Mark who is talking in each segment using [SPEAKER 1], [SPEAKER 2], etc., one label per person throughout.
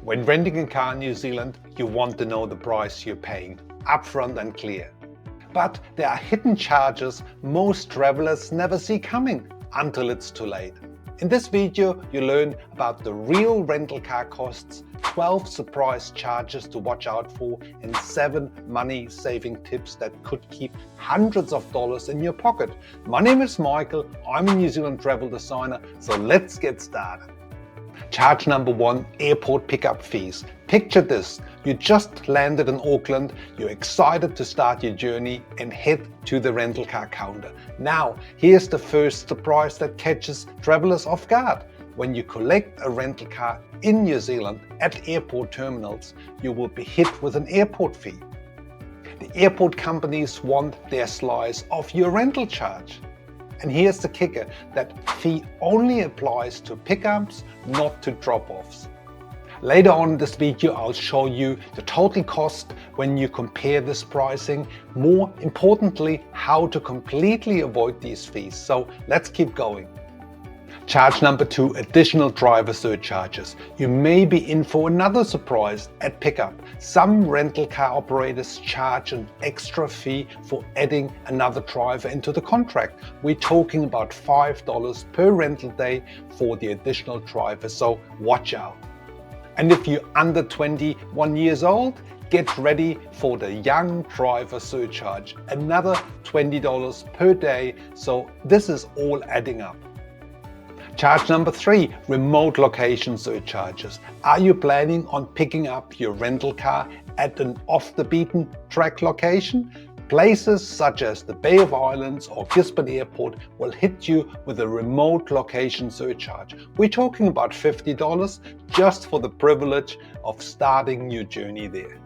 [SPEAKER 1] When renting a car in New Zealand, you want to know the price you're paying, upfront and clear. But there are hidden charges most travelers never see coming until it's too late. In this video, you learn about the real rental car costs, 12 surprise charges to watch out for, and 7 money-saving tips that could keep hundreds of dollars in your pocket. My name is Michael, I'm a New Zealand travel designer, so let's get started. Charge number 1, airport pickup fees. Picture this, you just landed in Auckland, you're excited to start your journey and head to the rental car counter. Now, here's the first surprise that catches travelers off guard. When you collect a rental car in New Zealand at airport terminals, you will be hit with an airport fee. The airport companies want their slice of your rental charge. And here's the kicker, that fee only applies to pickups, not to drop-offs. Later on in this video, I'll show you the total cost when you compare this pricing. More importantly, how to completely avoid these fees. So let's keep going. Charge number 2, additional driver surcharges. You may be in for another surprise at pickup. Some rental car operators charge an extra fee for adding another driver into the contract. We're talking about $5 per rental day for the additional driver, so watch out. And if you're under 21 years old, get ready for the young driver surcharge, another $20 per day, so this is all adding up. Charge number 3, remote location surcharges. Are you planning on picking up your rental car at an off-the-beaten-track location? Places such as the Bay of Islands or Gisborne Airport will hit you with a remote location surcharge. We're talking about $50 just for the privilege of starting your journey there.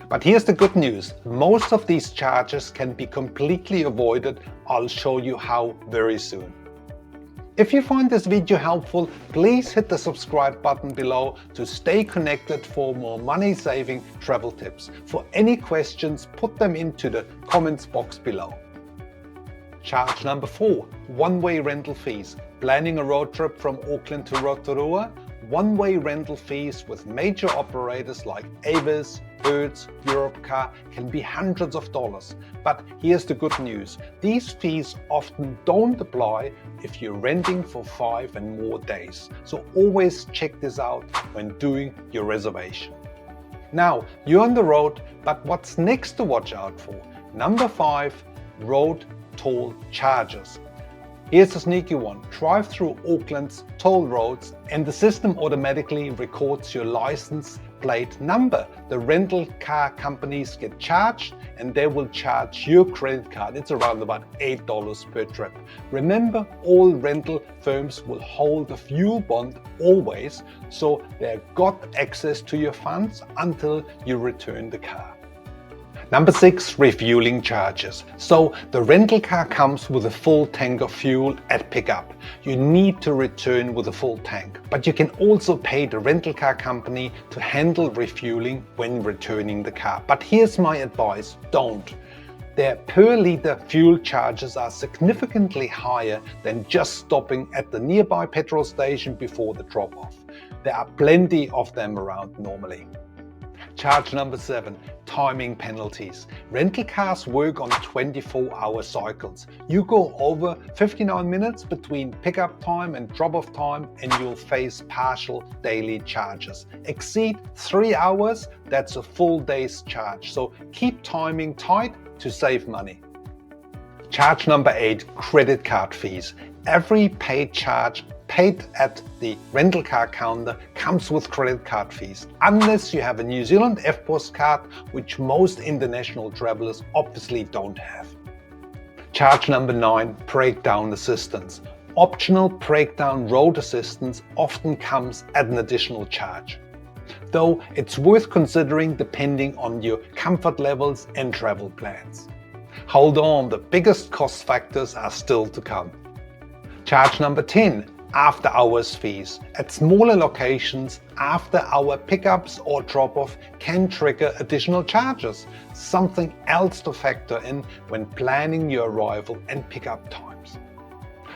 [SPEAKER 1] But here's the good news, most of these charges can be completely avoided. I'll show you how very soon. If you find this video helpful, please hit the subscribe button below to stay connected for more money-saving travel tips. For any questions, put them into the comments box below. Charge number 4, one-way rental fees. Planning a road trip from Auckland to Rotorua? One-way rental fees with major operators like 𝗬𝗲𝗃, Hertz, Europcar can be hundreds of dollars. But here's the good news, these fees often don't apply if you're renting for 5 and more days. So always check this out when doing your reservation. Now, you're on the road, but what's next to watch out for? Number 5, road toll charges. Here's a sneaky one. Drive through Auckland's toll roads and the system automatically records your license plate number. The rental car companies get charged and they will charge your credit card. It's around about $8 per trip. Remember, all rental firms will hold a fuel bond always, so they've got access to your funds until you return the car. Number 6, refueling charges. So the rental car comes with a full tank of fuel at pickup. You need to return with a full tank, but you can also pay the rental car company to handle refueling when returning the car. But here's my advice, don't. Their per liter fuel charges are significantly higher than just stopping at the nearby petrol station before the drop-off. There are plenty of them around normally. Charge number 7, timing penalties. Rental cars work on 24-hour cycles. You go over 59 minutes between pickup time and drop-off time and you'll face partial daily charges. Exceed 3 hours, that's a full day's charge. So keep timing tight to save money. Charge number 8, credit card fees. Every paid charge paid at the rental car counter comes with credit card fees, unless you have a New Zealand 𝗏𝗏𝗃 card, which most international travelers obviously don't have. Charge number 9, breakdown assistance. Optional breakdown road assistance often comes at an additional charge, though it's worth considering depending on your comfort levels and travel plans. Hold on, the biggest cost factors are still to come. Charge number 10, after-hours fees. At smaller locations, after-hour pickups or drop-off can trigger additional charges, something else to factor in when planning your arrival and pickup times.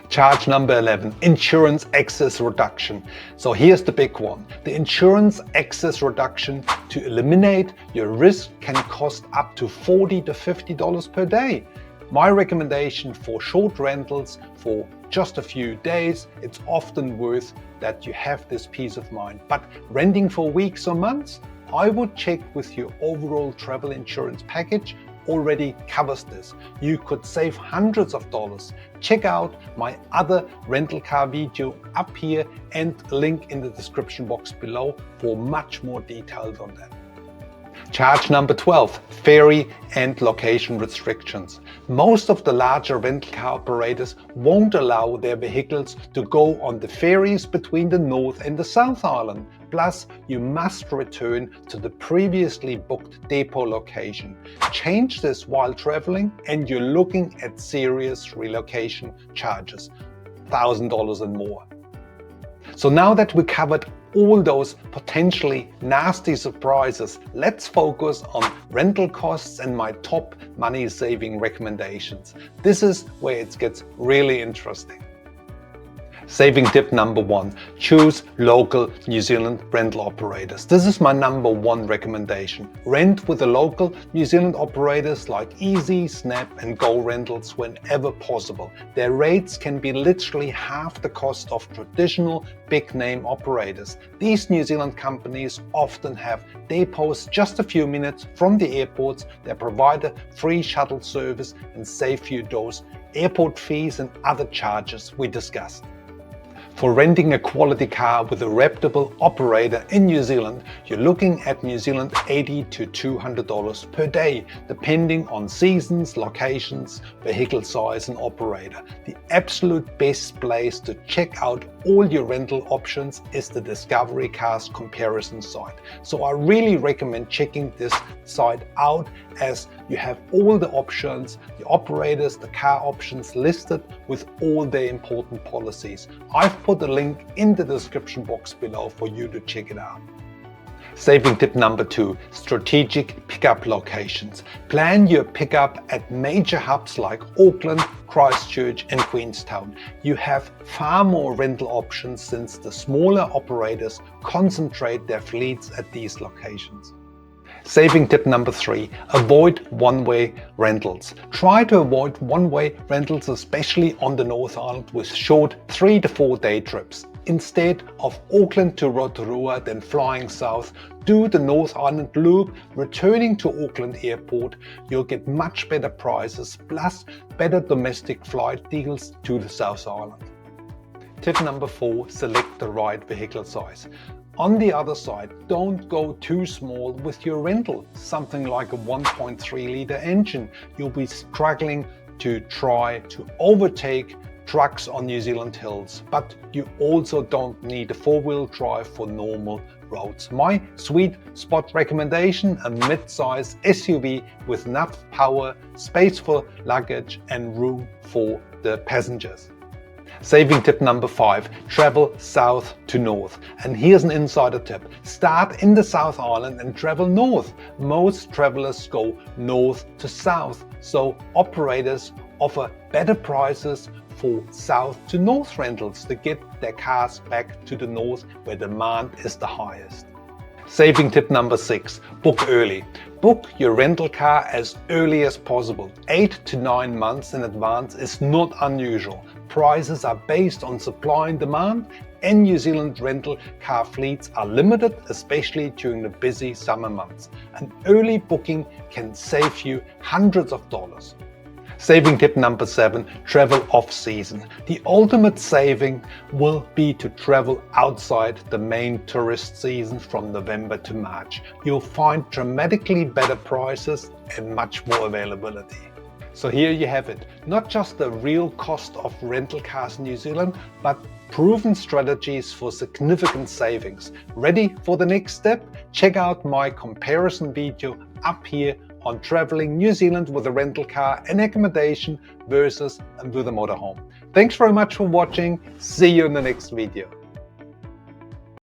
[SPEAKER 1] Charge number 11, insurance excess reduction. So here's the big one. The insurance excess reduction to eliminate your risk can cost up to $40 to $50 per day. My recommendation for short rentals for just a few days, it's often worth that you have this peace of mind. But renting for weeks or months, I would check with your overall travel insurance package already covers this. You could save hundreds of dollars. Check out my other rental car video up here and link in the description box below for much more details on that. Charge number 12, ferry and location restrictions. Most of the larger rental car operators won't allow their vehicles to go on the ferries between the North and the South Island. Plus, you must return to the previously booked depot location. Change this while traveling and you're looking at serious relocation charges, $1,000 and more. So now that we covered all those potentially nasty surprises, let's focus on rental costs and my top money-saving recommendations. This is where it gets really interesting. Saving tip number 1, choose local New Zealand rental operators. This is my number 1 recommendation. Rent with the local New Zealand operators like Easy, Snap and Go Rentals whenever possible. Their rates can be literally half the cost of traditional big name operators. These New Zealand companies often have depots just a few minutes from the airports. They provide a free shuttle service and save you those airport fees and other charges we discussed. For renting a quality car with a reputable operator in New Zealand, you're looking at New Zealand $80 to $200 per day, depending on seasons, locations, vehicle size and operator. The absolute best place to check out all your rental options is the Discovery Cars comparison site. So I really recommend checking this site out as you have all the options, the operators, the car options listed with all their important policies. I've put a link in the description box below for you to check it out. Saving tip number 2, strategic pickup locations. Plan your pickup at major hubs like Auckland, Christchurch and Queenstown. You have far more rental options since the smaller operators concentrate their fleets at these locations. Saving tip number 3, avoid one-way rentals. Try to avoid one-way rentals, especially on the North Island with short 3 to 4 day trips. Instead of Auckland to Rotorua, then flying south, do the North Island loop. Returning to Auckland Airport, you'll get much better prices plus better domestic flight deals to the South Island. Tip number 4, select the right vehicle size. On the other side, don't go too small with your rental. Something like a 1.3 litre engine. You'll be struggling to try to overtake trucks on New Zealand hills, but you also don't need a 4-wheel drive for normal roads. My sweet spot recommendation, a mid-size SUV with enough power, space for luggage and room for the passengers. Saving tip number 5, travel south to north. And here's an insider tip. Start in the South Island and travel north. Most travelers go north to south, so operators offer better prices for south to north rentals to get their cars back to the north where demand is the highest. Saving tip number 6, book early. Book your rental car as early as possible. 8 to 9 months in advance is not unusual. Prices are based on supply and demand, and New Zealand rental car fleets are limited, especially during the busy summer months. An early booking can save you hundreds of dollars. Saving tip number 7, travel off-season. The ultimate saving will be to travel outside the main tourist season from November to March. You'll find dramatically better prices and much more availability. So here you have it, not just the real cost of rental cars in New Zealand, but proven strategies for significant savings. Ready for the next step? Check out my comparison video up here on traveling New Zealand with a rental car and accommodation versus with a motorhome. Thanks very much for watching. See you in the next video.